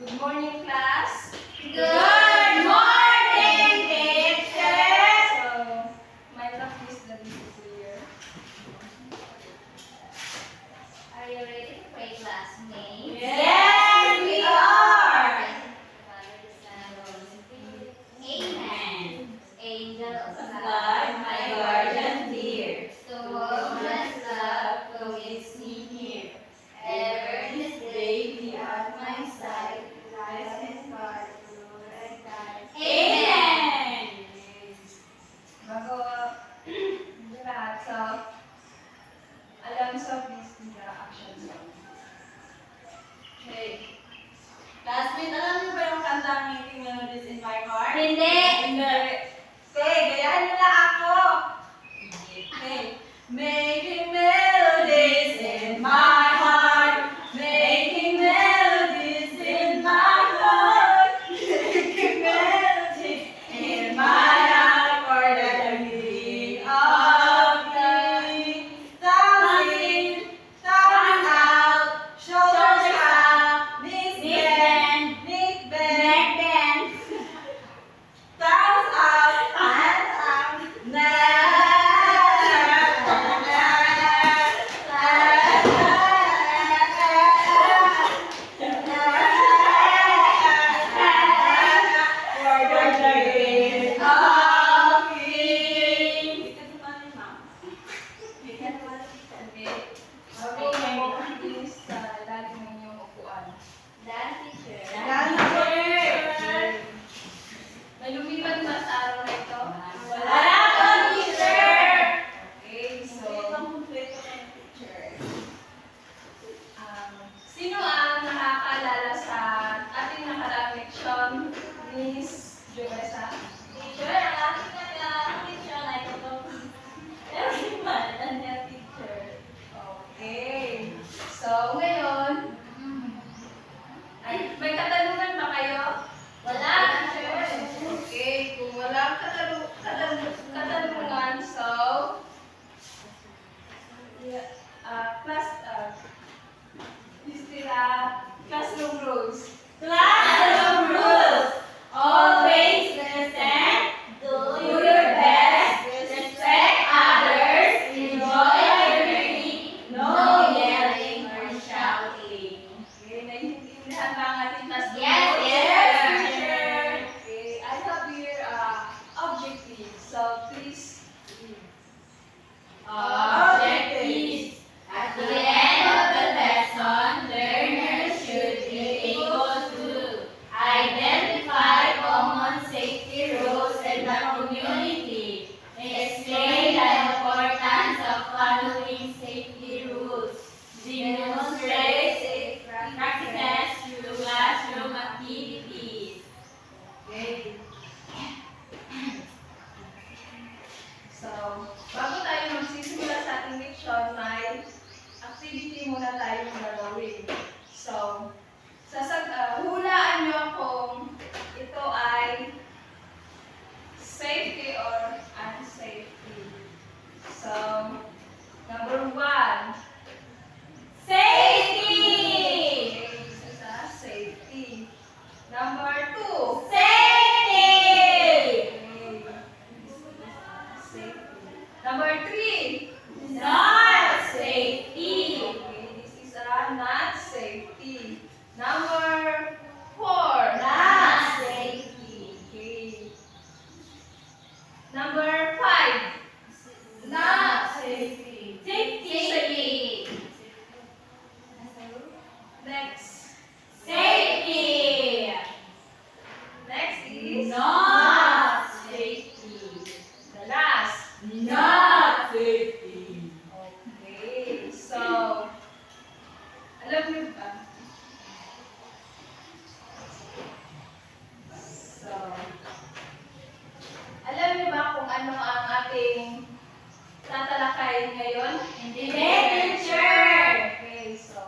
Good morning, class. Good morning, teacher. So, my love is the beautiful year. Are you ready to pray, classmates? Yes, we are. Father, the Son, and the Holy Spirit. Amen. Angel of God, my guardian dear, to whom much love commits me here. Ever in this day be at my side, lies and heart, Lord, I guide. Amen. Bago lahat, so, alam so please do the action song. Okay. Classmate, alam niyo ba yung kantang Making Melodies in My Heart? Hindi. Hindi. Okay, gayahan niyo na ako. Okay. Making melodies in my heart. Making melodies in my heart. Making melodies in my heart for the beauty of me. Thumbs in, thumbs out, shoulders up, knees bend, neck bend. Thumbs up, hands up, Bago mo bilis sa ilalim ng inyong upuan. Dan, teacher. May lumiban ba sa araw na ito? Wala po, teacher! Okay, so, sino ang nakakaalala sa ating nakaraang leksyon, Miss Juresa? Teacher, ang ating teacher ay ito. Everyone, and your teacher. Okay. So, ngayon, ay, may katanungan ba kayo? Wala, teacher. Okay, kung walang katanungan, so, yeah, classroom rules. Classroom rules. Always listen, do your best, respect others, enjoy your journey, no yelling or shouting. Okay, naiintindihan ba ang ating classroom Yes, rules? Yes, teacher. Okay, I have here objectives, so please read. Objectives. At the end of the lesson, learners should be able to identify common safety rules in the community, explain the importance of following safety rules, demonstrate safe practices through classroom activities. Okay. So, bago tayo magsisimula sa ating leksyon, may activity muna tayong gagawin. So, hulaan nyo kung ito ay safety or unsafety. So, number 1. Safety! Okay, this is a safety. Number 2. Safety! Safety. Number 3. Not safety. Okay, this is a not safety. Number 4. Not safety. Okay. Number 5. Not safety. Safety. Next. Safety. Next is Not safety. the last. Not safety. Okay. So, alam niyo ba? So, alam niyo ba kung ano ang ating tatalakayin ngayon? Hindi, teacher. Okay, so,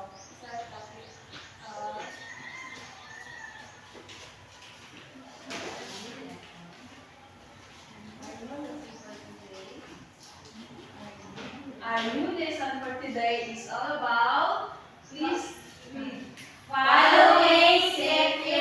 our new lesson for today is all about, please read. Following safety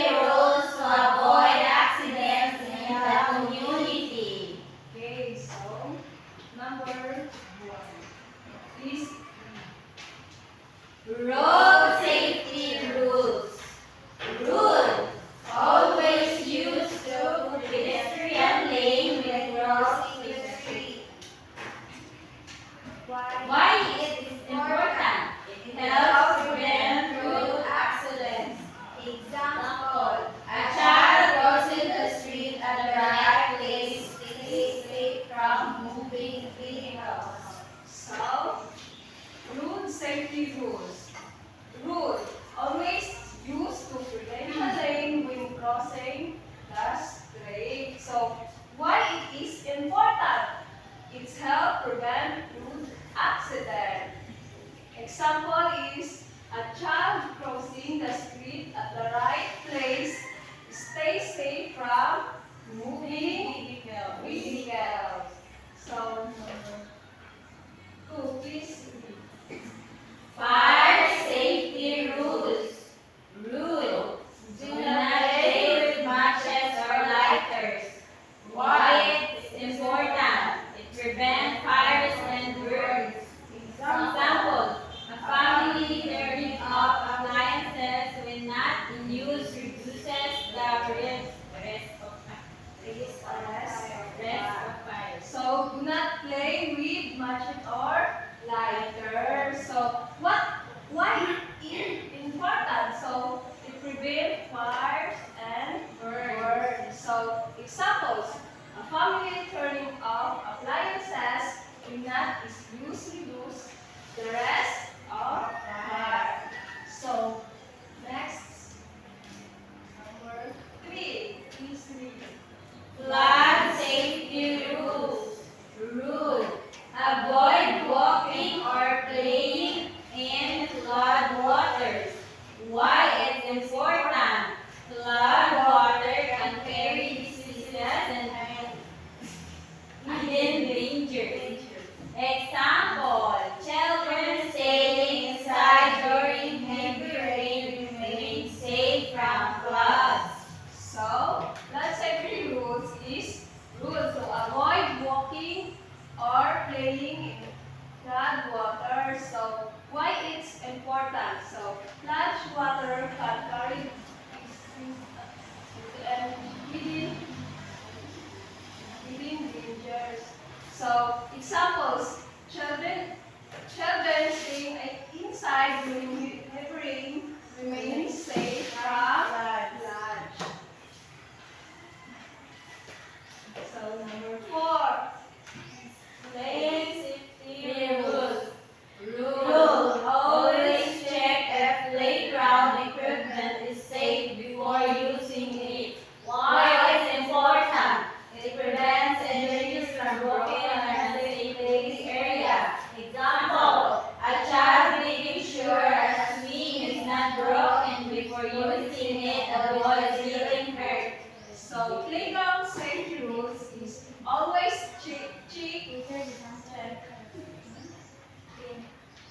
using it, a boy is getting hurt. So playground safety rules is always check.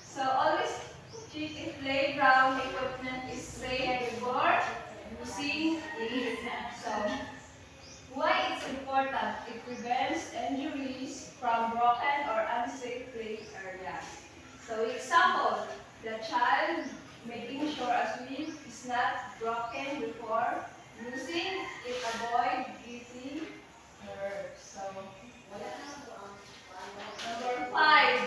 So always check if playground equipment is safe before using it. So why it's important? It prevents injuries from broken or unsafe play areas. So example, the child making sure a swing is not broken before using it avoid getting hurt. So number 5.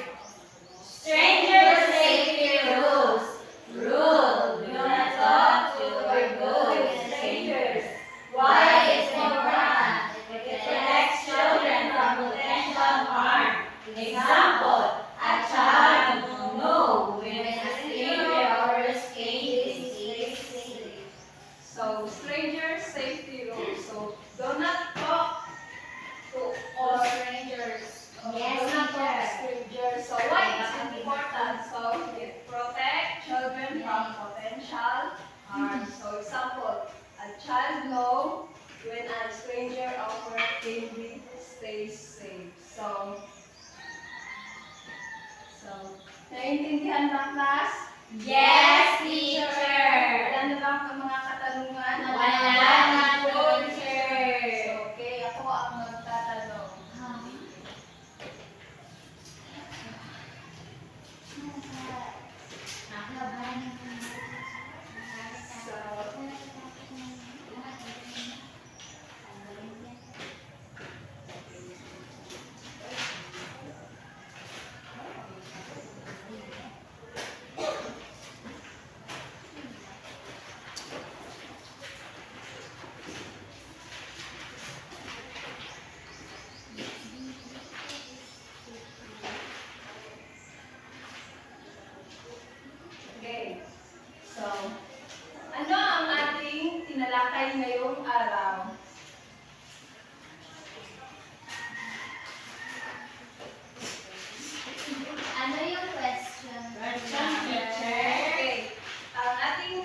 Stranger safety rules. Rule: do not talk to or go with strangers. Why it's important? It protects children from potential harm. Example: a child will know when a stranger or a stranger is safe. So stranger safety rules. So do not talk to or strangers. Yes, Do not talk to teacher. strangers. So why it's important? So it protects children from potential harm. So example, a child know when a stranger offers candy stays safe. So naiintindihan ba class? Yes, teacher. Wala na ba ang mga katanungan? Wala na po, So, teacher. okay, ako ang magtatanong. Okay. So, ano ang ating tinalakay ngayong araw? Ano yung question? Okay. Ang ating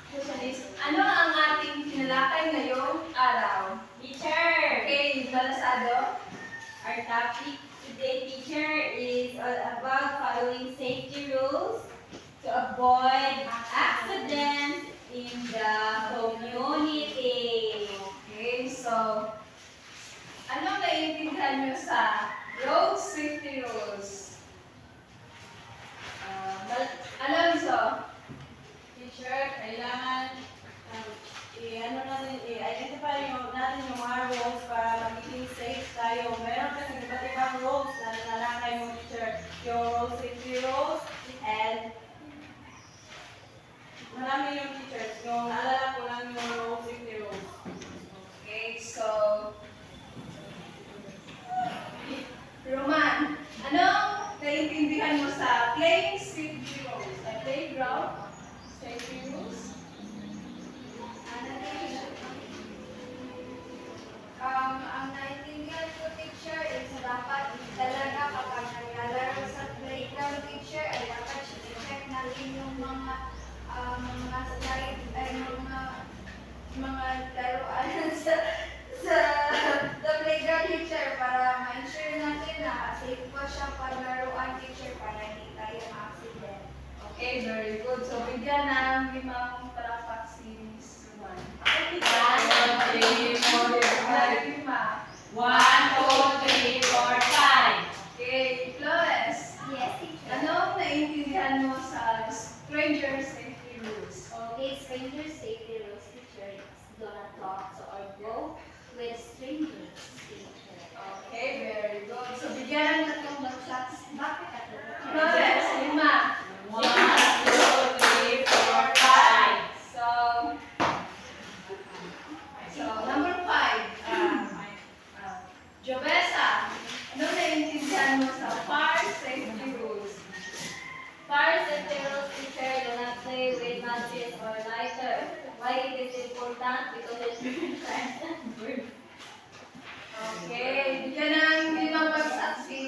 question is, ano ang ating tinalakay ngayong araw? Teacher, Okay, Balasado. our topic today, teacher, is all about following safety rules to avoid accidents in the community. Okay, so, ano naiintindihan nyo sa road safety rules? Alonso. Teacher, kailangan i-identify natin yung mga rules para magiging safe tayo. Meron kasi iba't ibang rules na nalalakay mo, teacher. Yung road safety rules and marami yung teachers. Yung naalala ko lang yung road safety rules. Okay, so, Roman, anong naiintindihan mo sa playing safety rules? Sa playground safety rules? Ang naintindihan ko, teacher, is dapat talaga kapag naglalaro sa playground, teacher, ay dapat check natin yung mga slide, ay mga laruan sa playground, teacher, para ma-ensure natin na safe po siya paglaruan, teacher, para hindi tayo ma-accident. Okay, very good. So, bigyan ng 5 palakpak si Miss Roman. Okay, 1, 2, 3, 4, 5. 5. 1, 2, 3, 4, 5. Okay, Flores. Yes, teacher. Anong naiintindihan mo sa stranger safety rules? Okay, stranger safety rules, teacher. Do not talk to or go with strangers, teacher. Okay, very good. So, bigyan ng 3 bagsak. Bakit ako? Flores, 5. 1, 2, 3, 4, 5. So, number 5. Jovesa, anong naiintindihan mo sa fire safety rules? Fire safety rules, teacher, do not play with matches or lighter. Why it is important? Because it prevents burn. Okay, bigyan ng 5 bagsak si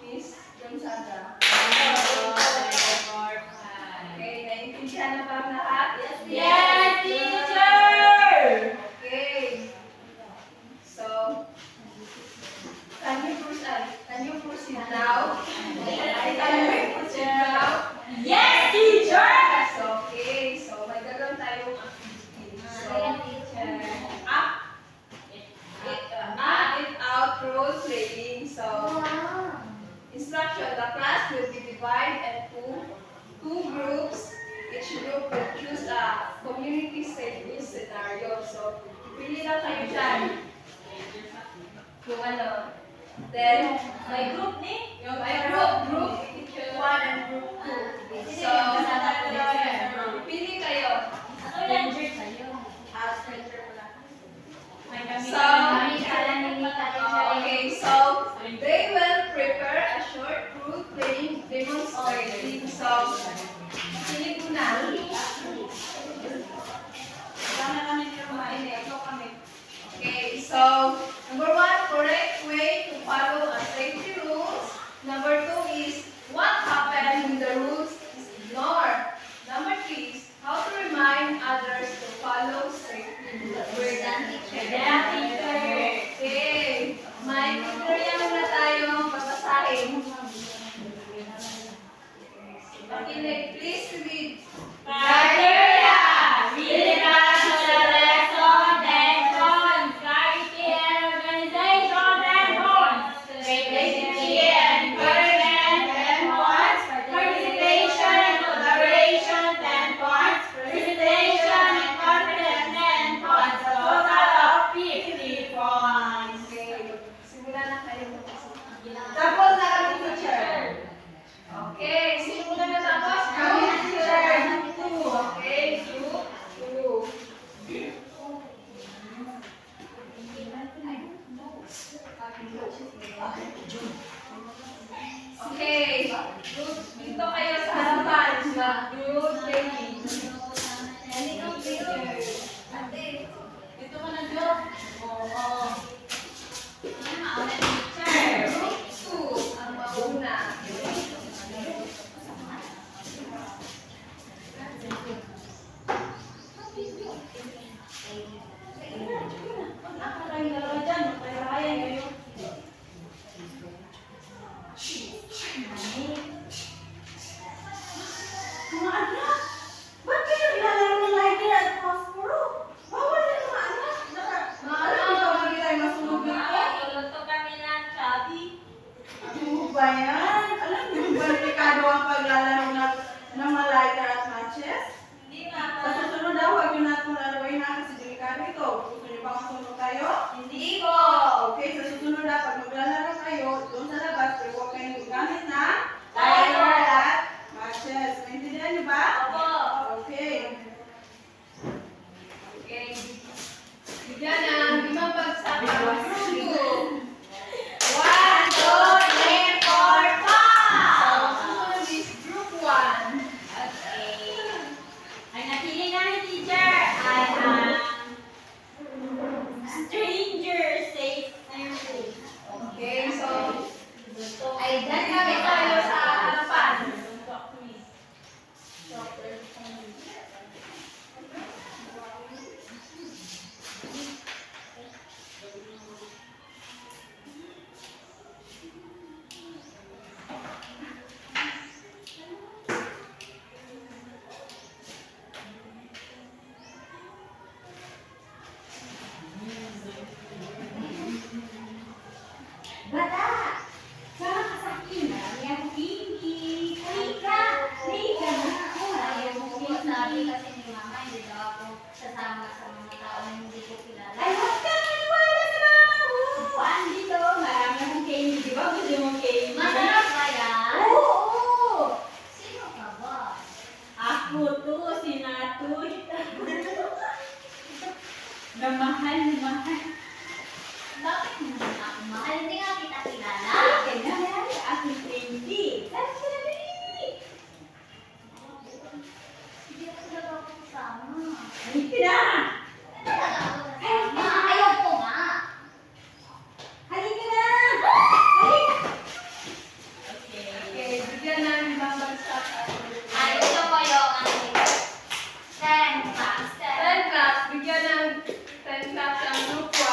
Miss Gonzaga. 1, 2, 3, 4, 5. Okay, naiintindihan na ba ang lahat? Yes, teacher! Pili lang kayo dyan. Yung ano. Then, May group ni? may group 1 and group 2. So, pili kayo. Stranger sa'yo. Stranger pala. So, okay, so they will prepare a short fruit playing demonstrating. So, pili ko na. Kasama namin ni Romain. Ito kami. Okay, so number 1, correct way to follow a safety rules. Number 2 is what happened when the rules is ignored. Number 3 is how to remind others to follow safety rules. We're done, teacher. Yeah, teacher. Okay, may tutorial muna tayo babasahin. Pakinig, please read. Criteria. Relevance to the lesson, then points. Clarity and organization, then points. Simplicity and encouragement, then points. Participation and collaboration, then points. Presentation and confidence, then points. A total of 50 points. Okay, simulan na kayo mag-isip. Tapos na kami, teacher. Okay, sino muna natapos? Kami, teacher. Okay, group 2. Okay, group, dito kayo sa harapan sa group training. Dito ka na, Jo. Oo. Group 2 ang mauna. Kayong dalawa dyan. Magpahirayan kayo. Mga anak, ba't kayo nilalaro ng lighter at phosphoro? Bawal yan mga anak. Mga anak, ikaw lagi tayo masunog na ako. Luluto kami ng chubby. Ano ba yan? Alam niyo ba delikado ang paglalaro ng mga lighter at matches? Hindi nga Sa susunod daw, huwag niyo na itong laruin na kasi delikado ito. Gusto niyo ba masunog tayo? Hindi po. Okay, sa susunod na pag maglalaro kayo, doon sa labas, pero huwag kayong gugamit na Lighter. at matches. Naintindihan niyo ba? Opo. Okay. Okay. Bigyan ng 5 bagsak ang group 2. 1, 2, 3, 4, 5. Susunod is group 1. Okay. Ang napili namin, teacher, ay ang stranger safe nursery. Okay, so Ay, dyan kami tayo sa harapan. Bata! Sama ka sa akin. Marami akong hindi. Halika! Halika na. Ayaw mo ko sabi kasi ni mama, hindi daw ako sasama sa mga tao na hindi ko kilala. Ay, huwag ka maniwala sa mga upuan dito. Marami akong candy. Di ba gusto mong candy? Masarap ba yan? Oo! Sino ka ba? Ako to, si Natoy. Namahal, namahal. Bakit mo na ako mahal? Hindi nga kita kilala. Kaya marami akong candy. Sabi ko na rin. Hindi ako talaga ako kasama. Halika na! Hindi talaga ako kasama. Ayaw ko nga. Halika na! Halika! Okay. Okay, bigyan ng 5 bagsak ang group 1. Ay, ito po yung ano, 10 times 10. 10 claps, bigyan ng 10 claps ang group 1.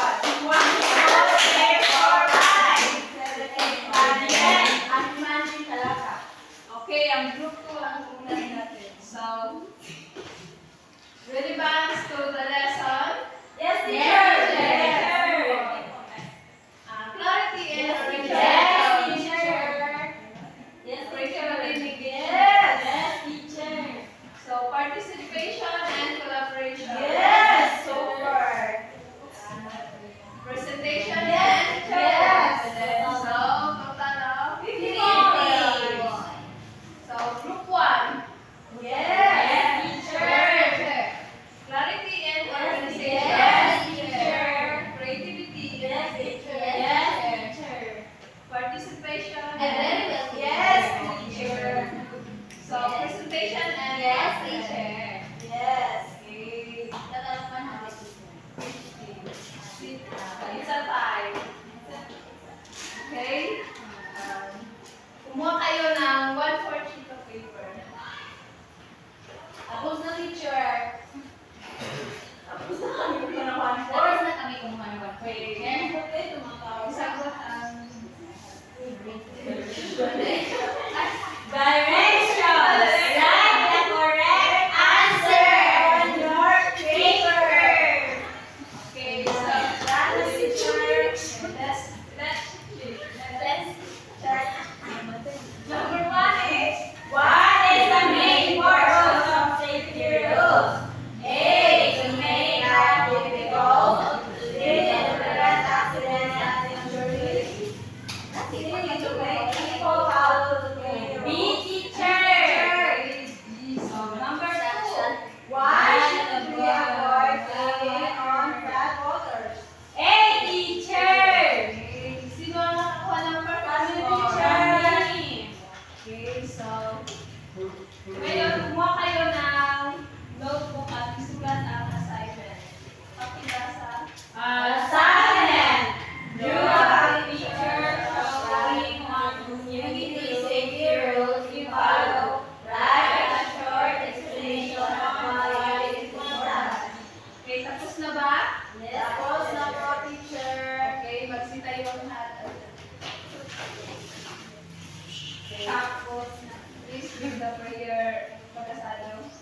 Tapos na ba? Tapos na po, teacher. Okay, magsita yung lahat. Tapos na. Please give the prayer pagkasalo.